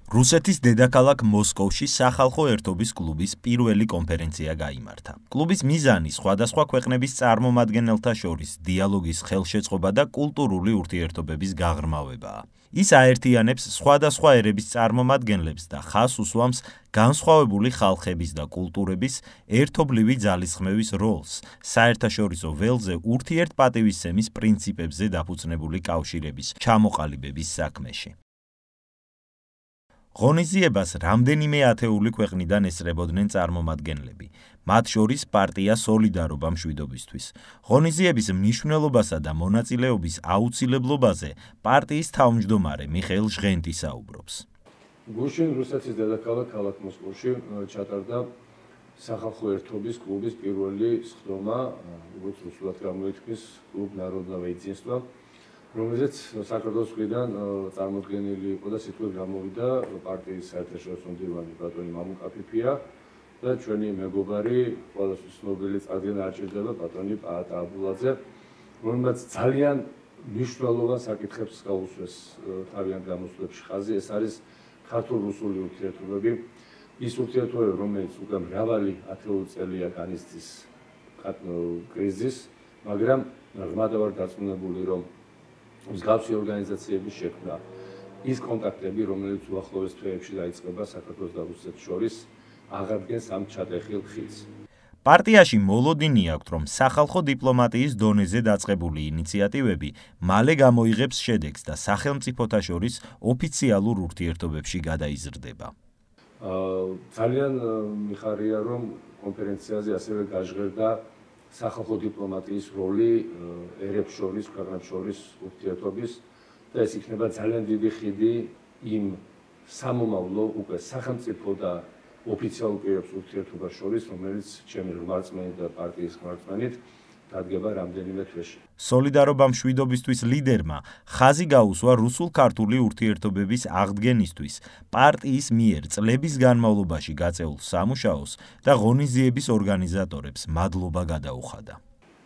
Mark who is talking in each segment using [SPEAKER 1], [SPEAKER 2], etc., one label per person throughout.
[SPEAKER 1] რუსეთის დედაქალაქ მოსკოვში სახალხო ერთობის კლუბის პირველი კონფერენცია გაიმართა. კლუბის მიზანი სხვადასხვა ქვეყნების წარმომადგენელთა შორის დიალოგის ხელშეწყობა და კულტურული ურთიერთობების გაღრმავებაა. ის აერთიანებს სხვადასხვა ერების წარმომადგენლებს და ხაზს უსვამს განსხვავებული ხალხების და კულტურების ერთობლივი ძალისხმევის როლს საერთაშორისო ველზე ურთიერთპატივისცემის პრინციპებზე დაფუძნებული კავშირების ჩამოყალიბების საქმეში. ღონისძიებას რამდენიმე ათეული ქვეყნიდან ესწრებოდნენ წარმომადგენლები, მათ შორის პარტია სოლიდარობა მშვიდობისთვის. ღონისძიების მნიშვნელობასა და მონაწილეობის აუცილებლობაზე პარტიის თავმჯდომარე მიხეილ ჟღენტი საუბრობს.
[SPEAKER 2] გუშინ რუსეთის დედაქალაქ ქალაქ მოსკოვში ჩატარდა სახალხო ერთობის კლუბის პირველი სხდომა, როგორც რუსულად გამოითქმის კლუბ ნაროდნავე единства, რომელზეც საქართველოს მხრიდან წარმოდგენილი იყო და სიტყვით გამოვიდა პარტიის საერთაშორისო მდივანი ბატონი მამუკაფიფია და ჩვენი მეგობარი ყველასთვის ცნობილი წარდგენა არ ჭირდება ბატონი პაატა აბულაძე, რომელმაც ძალიან მნიშვნელოვან საკითხებს გაუსვეს თავიანთ გამოსვლებში ხაზი. ეს არის ქართულ-რუსული ურთიერთობები, ის ურთიერთობები, რომელიც უკვე მრავალი ათეული წელია განიცდის კრიზისს, მაგრამ ღრმად ვარ დარწმუნებული, რომ მსგავსი ორგანიზაციების შექმნა, ის კონტაქტები, რომელიც უახლოეს თვეებში დაიწყება საქართველოს და რუსეთის შორის, აღადგენს ამ ჩატეხილ ხიდს.
[SPEAKER 1] პარტიაში მოლოდინი აქვთ, რომ სახალხო დიპლომატიის დონეზე დაწყებული ინიციატივები მალე გამოიღებს შედეგს და სახელმწიფოთა შორის ოფიციალურ ურთიერთობებში გადაიზრდება.
[SPEAKER 2] ძალიან მიხარია, რომ კონფერენციაზე ასევე გაჟღერდა სახალხო დიპლომატიის როლი ერებს შორის, ქვეყნებს შორის ურთიერთობის და ეს იქნება ძალიან დიდი ხიდი იმ სამომავლო უკვე სახელმწიფო და ოფიციალურ პირებს ურთიერთობას შორის, რომელიც ჩემი რმარწმენით და პარტიის რმარწმენით დადგება რამდენიმე თვეში.
[SPEAKER 1] სოლიდარობა მშვიდობისთვის ლიდერმა ხაზი გაუსვა რუსულ-ქართული ურთიერთობების აღდგენისთვის პარტიის მიერ წლების განმავლობაში გაწეულ სამუშაოს და ღონისძიების ორგანიზატორებს მადლობა გადაუხადა.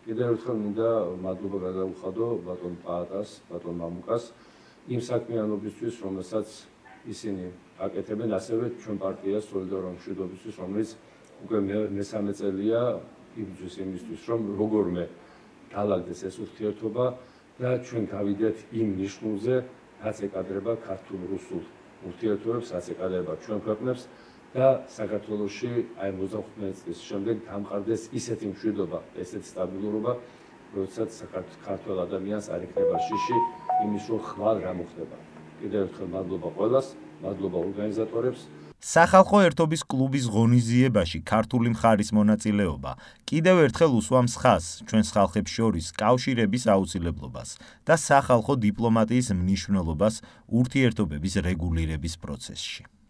[SPEAKER 2] კიდევ ერთხელ მინდა მადლობა გადაუხადო ბატონ პაატას, ბატონ მამუკას იმ საქმიანობისთვის, რომელსაც ისინი აკეთებენ, ასევე ჩვენ პარტიას სოლიდარობა მშვიდობისთვის, რომელიც უკვე მესამე წელია იბრძვის იმისთვის, რომ როგორმე დაალაგდეს ეს ურთიერთობა და ჩვენ გავიდეთ იმ ნიშნულზე, რაც ეკადრება ქართულ-რუსულ ურთიერთობებს, რაც ეკადრება ჩვენ ქვეყნებს და საქართველოში აი 25 წლის შემდეგ დამყარდეს ისეთი მშვიდობა, ესეთი სტაბილურობა, როდესაც ქართველ ადამიანს არ იქნება შიში იმის, რომ ხვალ რა მოხდება. კიდევ ერთხელ მადლობა ყველას, მადლობა ორგანიზატორებს.
[SPEAKER 1] სახალხო ერთობის კლუბის ღონისძიებაში ქართული მხარის მონაწილეობა კიდევ ერთხელ უსვამს ხაზს ჩვენს ხალხებს შორის კავშირების აუცილებლობას და სახალხო დიპლომატიის მნიშვნელობას ურთიერთობების რეგულირების პროცესში.